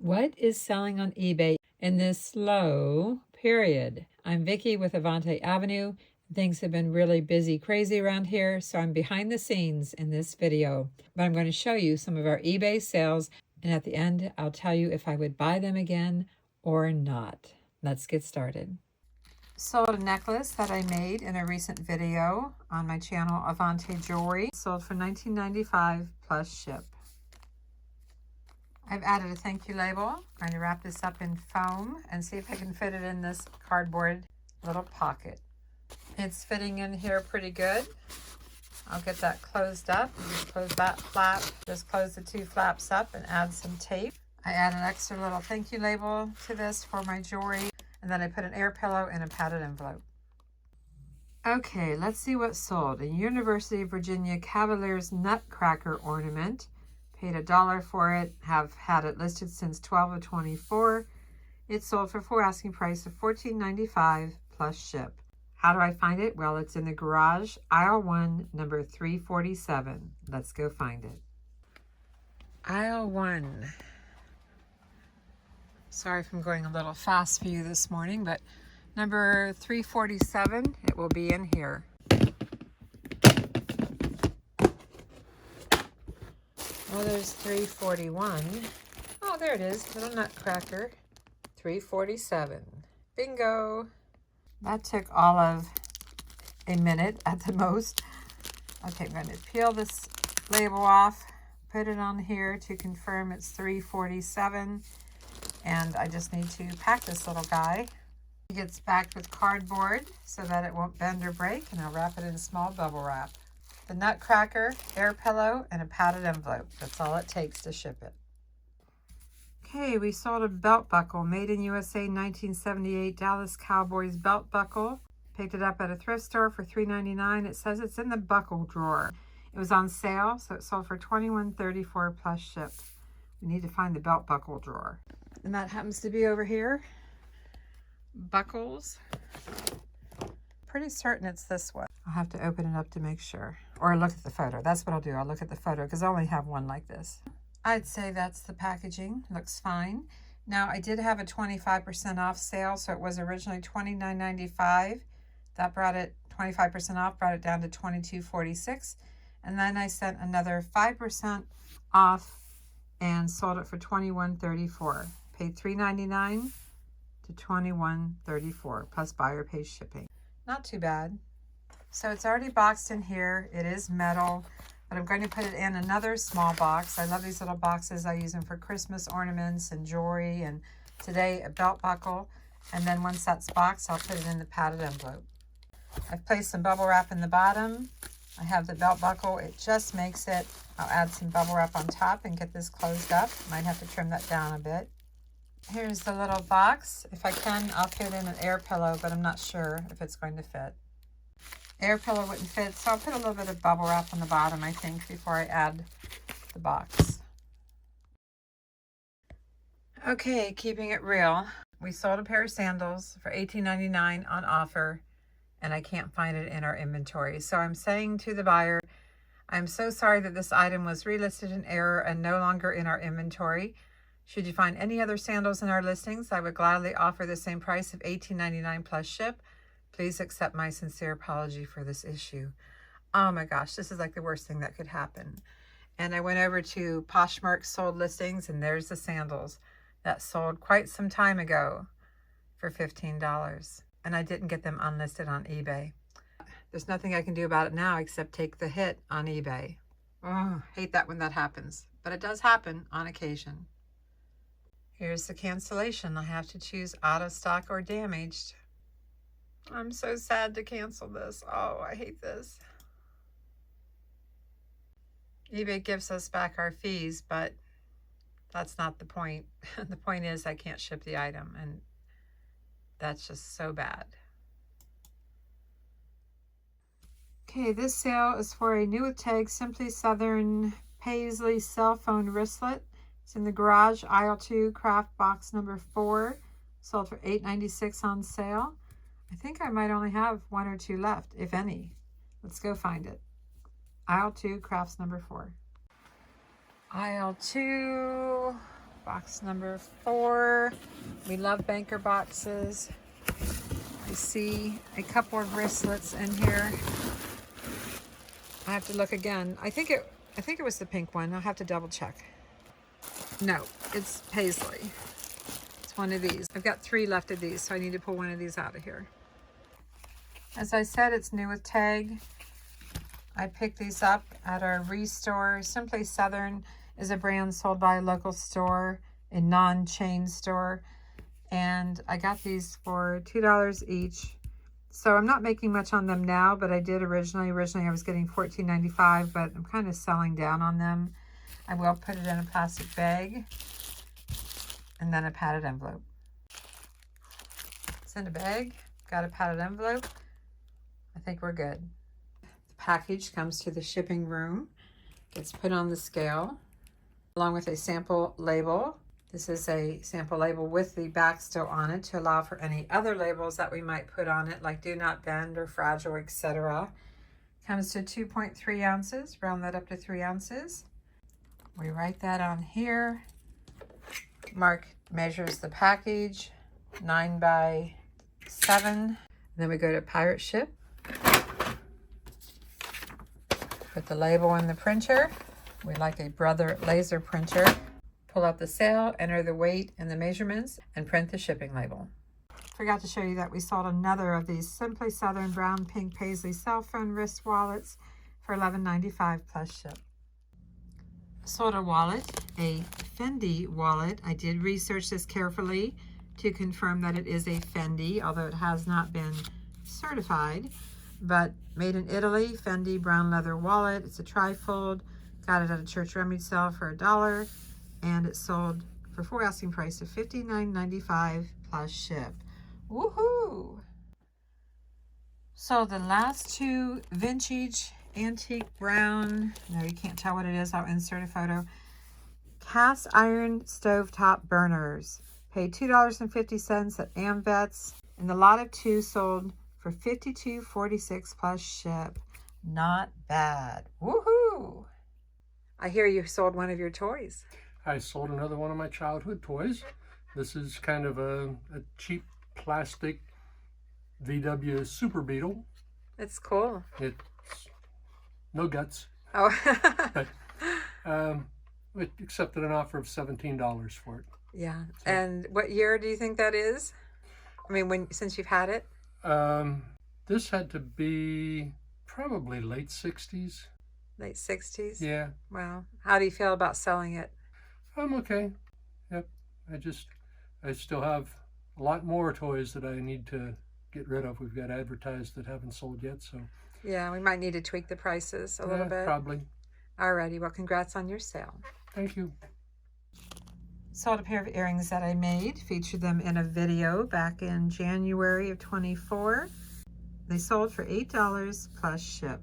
What is selling on eBay in this slow period? I'm Vicki with Avante-Avenue. Things have been really busy, crazy around here, so I'm behind the scenes in this video. But I'm going to show you some of our eBay sales, and at the end, I'll tell you if I would buy them again or not. Let's get started. Sold a necklace that I made in a recent video on my channel, Avante Jewelry. Sold for $19.95 plus ship. I've added a thank you label. I'm going to wrap this up in foam and see if I can fit it in this cardboard little pocket. It's fitting in here pretty good. I'll get that closed up. Just close that flap. Just close the two flaps up and add some tape. I add an extra little thank you label to this for my jewelry, and then I put an air pillow in a padded envelope. Okay, let's see what sold. A University of Virginia Cavaliers nutcracker ornament. Paid $1 for it, have had it listed since 12 of 24. It sold for full asking price of $14.95 plus ship. How do I find it? Well, it's in the garage, aisle 1, number 347. Let's go find it. Aisle 1. Sorry if I'm going a little fast for you this morning, but number 347, it will be in here. Well, there's 341. Oh, there it is, little nutcracker. 347. Bingo. That took all of a minute at the most. Okay, I'm going to peel this label off, put it on here to confirm it's 347. And I just need to pack this little guy. It gets backed with cardboard so that it won't bend or break, and I'll wrap it in small bubble wrap. The nutcracker, air pillow, and a padded envelope. That's all it takes to ship it. Okay, we sold a belt buckle, made in USA 1978 Dallas Cowboys belt buckle. Picked it up at a thrift store for $3.99. It says it's in the buckle drawer. It was on sale, so it sold for $21.34 plus ship. We need to find the belt buckle drawer. And that happens to be over here. Buckles. Pretty certain it's this one. I'll have to open it up to make sure. Or look at the photo. That's what I'll do. I'll look at the photo because I only have one like this. I'd say that's the packaging. Looks fine. Now, I did have a 25% off sale, so it was originally $29.95. That brought it 25% off, brought it down to $22.46. And then I sent another 5% off and sold it for $21.34. Paid $3.99 to $21.34 plus buyer pays shipping. Not too bad. So it's already boxed in here. It is metal, but I'm going to put it in another small box. I love these little boxes. I use them for Christmas ornaments and jewelry, and today a belt buckle. And then once that's boxed, I'll put it in the padded envelope. I've placed some bubble wrap in the bottom. I have the belt buckle. It just makes it. I'll add some bubble wrap on top and get this closed up. Might have to trim that down a bit. Here's the little box. If I can, I'll fit in an air pillow, but I'm not sure if it's going to fit. Air pillow wouldn't fit, so I'll put a little bit of bubble wrap on the bottom, I think, before I add the box. Okay, keeping it real. We sold a pair of sandals for $18.99 on offer, and I can't find it in our inventory. So I'm saying to the buyer, I'm so sorry that this item was relisted in error and no longer in our inventory. Should you find any other sandals in our listings, I would gladly offer the same price of $18.99 plus ship. Please accept my sincere apology for this issue. Oh my gosh, this is like the worst thing that could happen. And I went over to Poshmark sold listings, and there's the sandals that sold quite some time ago for $15. And I didn't get them unlisted on eBay. There's nothing I can do about it now except take the hit on eBay. Oh, hate that when that happens. But it does happen on occasion. Here's the cancellation. I have to choose out of stock or damaged. I'm so sad to cancel this. Oh, I hate this. eBay gives us back our fees, but that's not the point. The point is I can't ship the item, and that's just so bad. Okay, this sale is for a new with tag Simply Southern Paisley cell phone wristlet. It's in the garage, aisle 2, craft box number 4. Sold for $8.96 on sale. I think I might only have 1 or 2 left, if any. Let's go find it. Aisle 2, crafts number 4. Aisle 2. Box number 4. We love banker boxes. I see a couple of wristlets in here. I have to look again. I think it was the pink one. I'll have to double check. No, it's paisley. It's one of these. I've got 3 left of these, so I need to pull one of these out of here. As I said, it's new with tag. I picked these up at our Restore. Simply Southern is a brand sold by a local store, a non-chain store. And I got these for $2 each. So I'm not making much on them now, but I did originally. Originally I was getting $14.95, but I'm kind of selling down on them. I will put it in a plastic bag and then a padded envelope. It's in a bag, got a padded envelope. I think we're good. The package comes to the shipping room, gets put on the scale, along with a sample label. This is a sample label with the back still on it to allow for any other labels that we might put on it, like do not bend or fragile, etc. Comes to 2.3 ounces, round that up to 3 ounces. We write that on here. Mark measures the package, 9 by 7. Then we go to pirate ship. Put the label in the printer. We like a Brother laser printer. Pull out the sale, enter the weight and the measurements, and print the shipping label. Forgot to show you that we sold another of these Simply Southern brown pink paisley cell phone wrist wallets for $11.95 plus ship. Sold a wallet, a Fendi wallet. I did research this carefully to confirm that it is a Fendi, although it has not been certified. But made in Italy, Fendi brown leather wallet. It's a trifold. Got it at a church rummage sale for $1, and it sold for full asking price of $59.95 plus ship. Woohoo! So the last 2 vintage antique brown, no, you can't tell what it is. I'll insert a photo. Cast iron stovetop burners. Paid $2.50 at AmVets, and the lot of 2 sold for $52.46 plus ship. Not bad. Woohoo! I hear you sold one of your toys. I sold another one of my childhood toys. This is kind of a cheap plastic VW Super Beetle. It's cool. It's no guts. Oh. But we accepted an offer of $17 for it. Yeah. So, and what year do you think that is? I mean, since you've had it? This had to be probably late 60s. Late 60s? Yeah. Wow. How do you feel about selling it? I'm okay. Yep. I still have a lot more toys that I need to get rid of. We've got advertised that haven't sold yet, so. Yeah, we might need to tweak the prices a little bit. Probably. Alrighty, well, congrats on your sale. Thank you. Sold a pair of earrings that I made. Featured them in a video back in January of 24. They sold for $8 plus ship.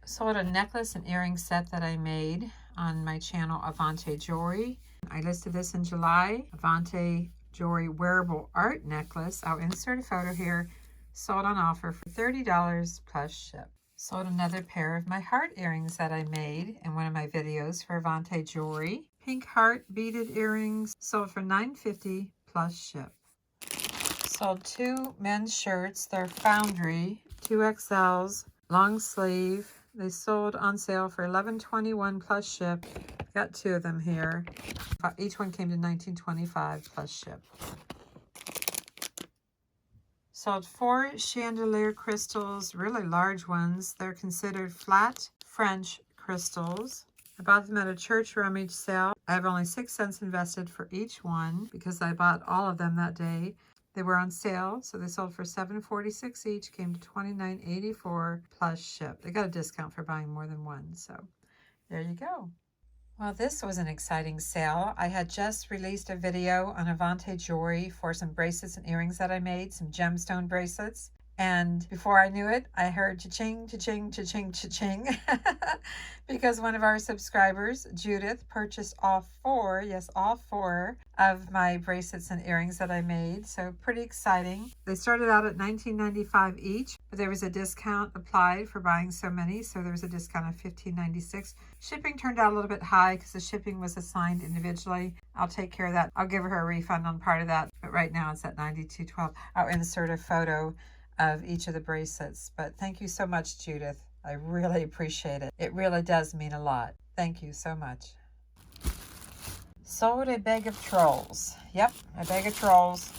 Sold a necklace and earring set that I made on my channel Avante Jewelry. I listed this in July. Avante Jewelry wearable art necklace. I'll insert a photo here. Sold on offer for $30 plus ship. Sold another pair of my heart earrings that I made in one of my videos for Avante Jewelry. Pink heart beaded earrings. Sold for $9.50 plus ship. Sold 2 men's shirts. They're Foundry 2XLs, long sleeve. They sold on sale for $11.21 plus ship. Got 2 of them here. Each one came to $19.25 plus ship. Sold 4 chandelier crystals, really large ones. They're considered flat French crystals. I bought them at a church rummage sale. I have only 6 cents invested for each one because I bought all of them that day. They were on sale, so they sold for $7.46 each, came to $29.84 plus ship. They got a discount for buying more than one, so there you go. Well, this was an exciting sale. I had just released a video on Avante Jewelry for some bracelets and earrings that I made, some gemstone bracelets. And before I knew it, I heard cha-ching, cha-ching, cha-ching, cha-ching. Because one of our subscribers, Judith, purchased all 4, yes, all 4 of my bracelets and earrings that I made. So pretty exciting. They started out at $19.95 each, but there was a discount applied for buying so many, so there was a discount of $15.96. Shipping turned out a little bit high because the shipping was assigned individually. I'll take care of that. I'll give her a refund on part of that, but right now it's at $92.12. I'll insert a photo of each of the bracelets, but thank you so much, Judith. I really appreciate it. It really does mean a lot. Thank you so much. Sold a bag of trolls. Yep, a bag of trolls.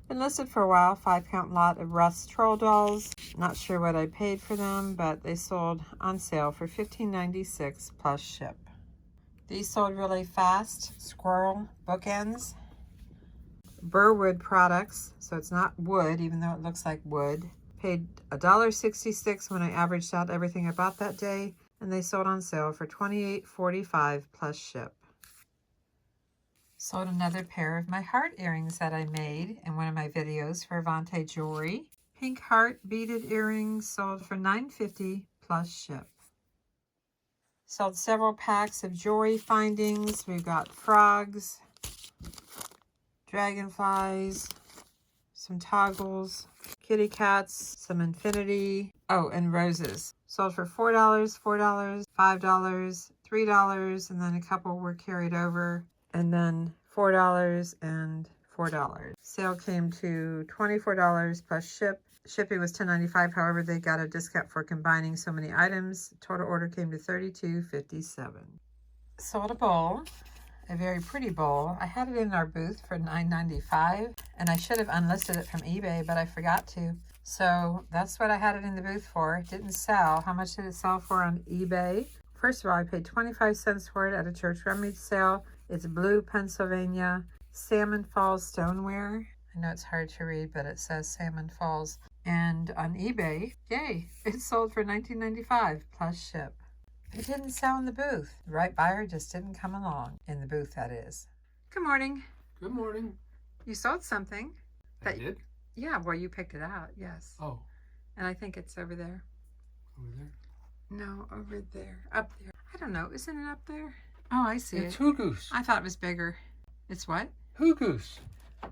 Been listed for a while. 5-count lot of Russ troll dolls. Not sure what I paid for them, but they sold on sale for $15.96 plus ship. These sold really fast. Squirrel bookends. Burwood products, so it's not wood, even though it looks like wood. Paid $1.66 when I averaged out everything I bought that day, and they sold on sale for $28.45 plus ship. Sold another pair of my heart earrings that I made in one of my videos for Avante Jewelry. Pink heart beaded earrings sold for $9.50 plus ship. Sold several packs of jewelry findings. We've got frogs, dragonflies, some toggles, kitty cats, some infinity, oh, and roses. Sold for $4, $4, $5, $3, and then a couple were carried over, and then $4 and $4. Sale came to $24 plus ship. Shipping was $10.95. However, they got a discount for combining so many items. Total order came to $32.57. Sold a bowl, a very pretty bowl. I had it in our booth for $9.95, and I should have unlisted it from eBay, but I forgot to. So that's what I had it in the booth for. It didn't sell. How much did it sell for on eBay? First of all, I paid 25 cents for it at a church rummage sale. It's blue Pennsylvania Salmon Falls stoneware. I know it's hard to read, but it says Salmon Falls. And on eBay, yay, it sold for $19.95 plus ship. It didn't sell in the booth. The right buyer just didn't come along. In the booth, that is. Good morning. Good morning. You sold something. I did? Yeah, well, you picked it out, yes. Oh. And I think it's over there. Over there? No, over there. Up there. I don't know. Isn't it up there? Oh, I see It's it. Hoogoose. I thought it was bigger. It's what? Hoogoose.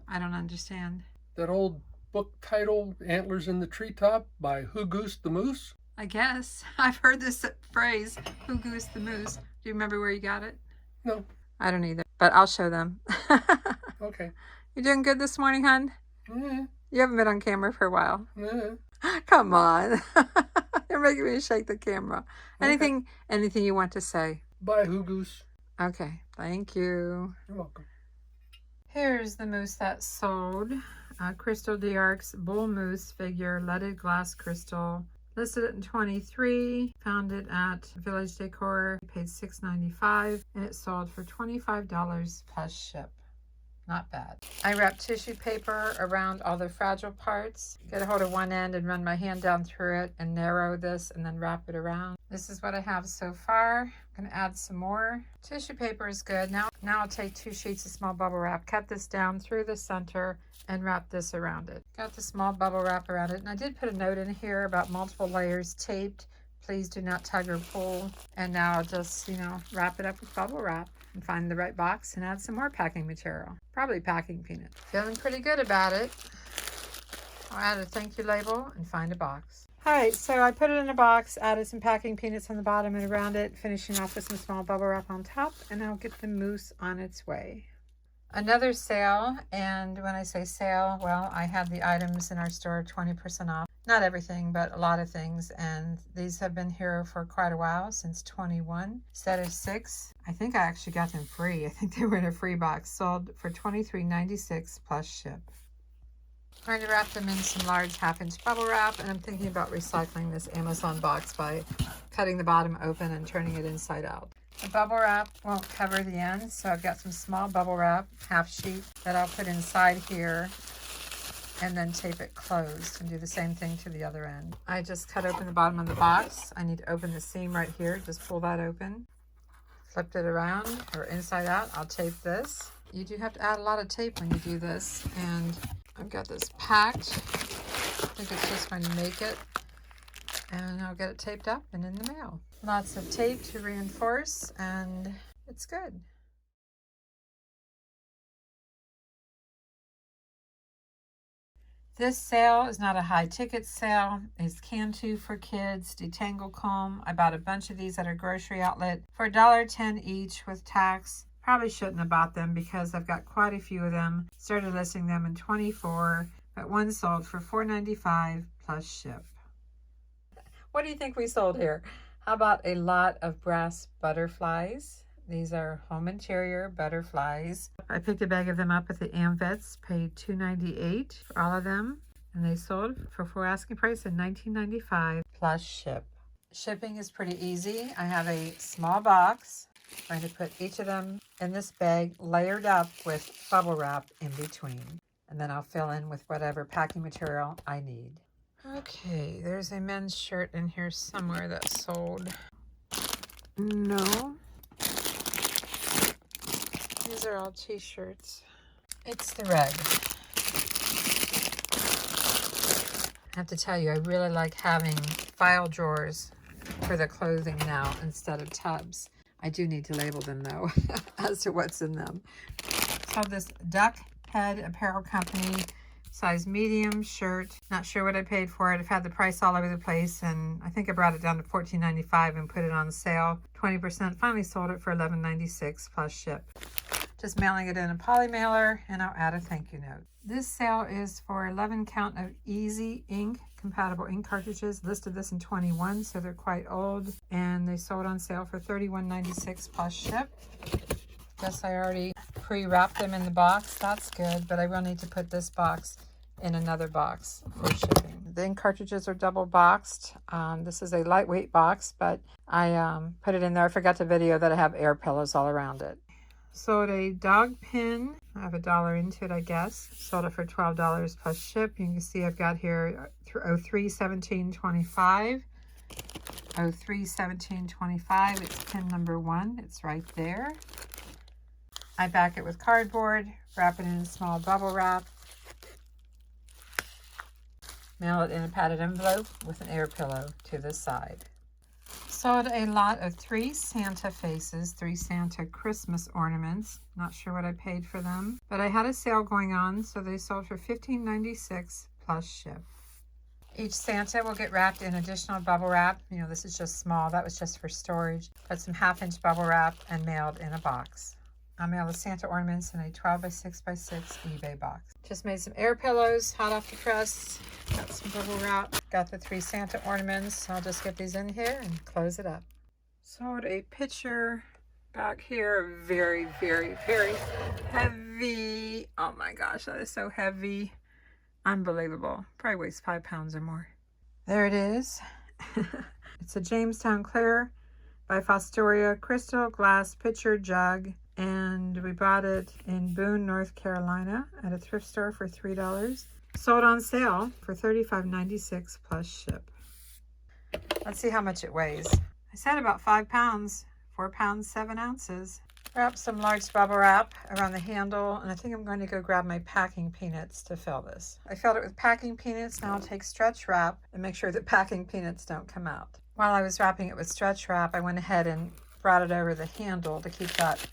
I don't understand. That old book title, Antlers in the Treetop by Hoogoose the Moose? I guess. I've heard this phrase, Who Goose the Moose. Do you remember where you got it? No. I don't either, but I'll show them. Okay. You doing good this morning, hon? Yeah. You haven't been on camera for a while. Yeah. Come on. You're making me shake the camera. Okay. Anything you want to say? Bye, Hoogoose. Okay, thank you. You're welcome. Here's the moose that sold. Crystal D'Arc's bull moose figure, leaded glass crystal. Listed it in 23, found it at Village Decor, paid $6.95, and it sold for $25 plus ship. Not bad. I wrap tissue paper around all the fragile parts, get a hold of one end and run my hand down through it and narrow this and then wrap it around. This is what I have so far. I'm gonna add some more. Tissue paper is good. Now I'll take 2 sheets of small bubble wrap, cut this down through the center and wrap this around it. Got the small bubble wrap around it, and I did put a note in here about multiple layers taped. Please do not tug or pull. And now I'll just, wrap it up with bubble wrap and find the right box and add some more packing material. Probably packing peanuts. Feeling pretty good about it. I'll add a thank you label and find a box. All right, so I put it in a box, added some packing peanuts on the bottom and around it, finishing off with some small bubble wrap on top, and I'll get the moose on its way. Another sale, and when I say sale, well, I had the items in our store 20% off. Not everything, but a lot of things, and these have been here for quite a while, since 21. Set of 6. I think I actually got them free. I think they were in a free box. Sold for $23.96 plus ship. Trying to wrap them in some large 1/2-inch bubble wrap, and I'm thinking about recycling this Amazon box by cutting the bottom open and turning it inside out. The bubble wrap won't cover the ends, so I've got some small bubble wrap, 1/2 sheet, that I'll put inside here and then tape it closed and do the same thing to the other end. I just cut open the bottom of the box. I need to open the seam right here. Just pull that open. Flipped it around or inside out. I'll tape this. You do have to add a lot of tape when you do this, and I've got this packed. I think it's just going to make it, and I'll get it taped up and in the mail. Lots of tape to reinforce, and it's good. This sale is not a high ticket sale. It's Cantu for kids, detangle comb. I bought a bunch of these at a grocery outlet for $1.10 each with tax. Probably shouldn't have bought them because I've got quite a few of them. Started listing them in 24, but one sold for $4.95 plus ship. What do you think we sold here? How about a lot of brass butterflies? These are home interior butterflies. I picked a bag of them up at the AmVets, paid $2.98 for all of them, and they sold for full asking price of $19.95 plus ship. Shipping is pretty easy. I have a small box. I'm going to put each of them in this bag layered up with bubble wrap in between, and then I'll fill in with whatever packing material I need. Okay, there's a men's shirt in here somewhere that sold. No. These are all t-shirts. It's the red. I have to tell you, I really like having file drawers for the clothing now instead of tubs. I do need to label them though as to what's in them. So this Duck Head Apparel Company size medium shirt. Not sure what I paid for it. I've had the price all over the place, and I think I brought it down to $14.95 and put it on sale. 20%. Finally sold it for $11.96 plus ship. Just mailing it in a poly mailer, and I'll add a thank you note. This sale is for 11 count of Easy Ink compatible ink cartridges. Listed this in 21, so they're quite old, and they sold on sale for $31.96 plus ship. Guess I already pre-wrapped them in the box. That's good, but I will need to put this box in another box for shipping. The ink cartridges are double boxed. This is a lightweight box, but I put it in there. I forgot to video that I have air pillows all around it. Sold a dog pin. I have $1 into it, I guess. Sold it for $12 plus ship. You can see I've got here 031725. 031725. It's pin number 1. It's right there. I back it with cardboard, wrap it in small bubble wrap, mail it in a padded envelope with an air pillow to the side. Sold a lot of 3 Santa faces, 3 Santa Christmas ornaments. Not sure what I paid for them, but I had a sale going on, so they sold for $15.96 plus ship. Each Santa will get wrapped in additional bubble wrap. You know, this is just small. That was just for storage. Put some 1/2-inch bubble wrap and mailed in a box. I'll mail the Santa ornaments in a 12x6x6 eBay box. Just made some air pillows, hot off the press. Got some bubble wrap. Got the 3 Santa ornaments. I'll just get these in here and close it up. Sold a pitcher back here. Very, very, very heavy. Oh my gosh, that is so heavy. Unbelievable. Probably weighs 5 pounds or more. There it is. It's a Jamestown Clear by Fostoria crystal glass pitcher jug. And we bought it in Boone, North Carolina at a thrift store for $3. Sold on sale for $35.96 plus ship. Let's see how much it weighs. I said about 5 pounds, 4 pounds, 7 ounces. Wrap some large bubble wrap around the handle, and I think I'm going to go grab my packing peanuts to fill this. I filled it with packing peanuts. Now I'll take stretch wrap and make sure that packing peanuts don't come out. While I was wrapping it with stretch wrap, I went ahead and brought it over the handle to keep that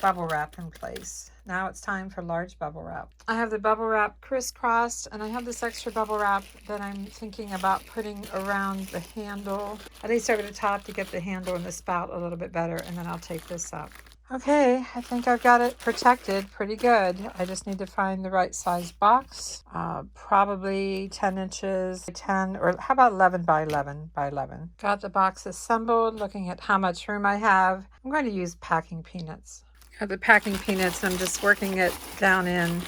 bubble wrap in place. Now it's time for large bubble wrap. I have the bubble wrap crisscrossed, and I have this extra bubble wrap that I'm thinking about putting around the handle, at least over the top, to get the handle and the spout a little bit better, and then I'll take this up. Okay, I think I've got it protected pretty good. I just need to find the right size box. Probably 10 inches by 10, or how about 11 by 11 by 11. Got the box assembled, looking at how much room I have. I'm going to use packing peanuts. Got the packing peanuts, I'm just working it down in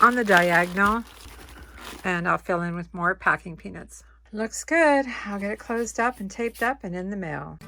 on the diagonal, and I'll fill in with more packing peanuts. Looks good. I'll get it closed up and taped up and in the mail.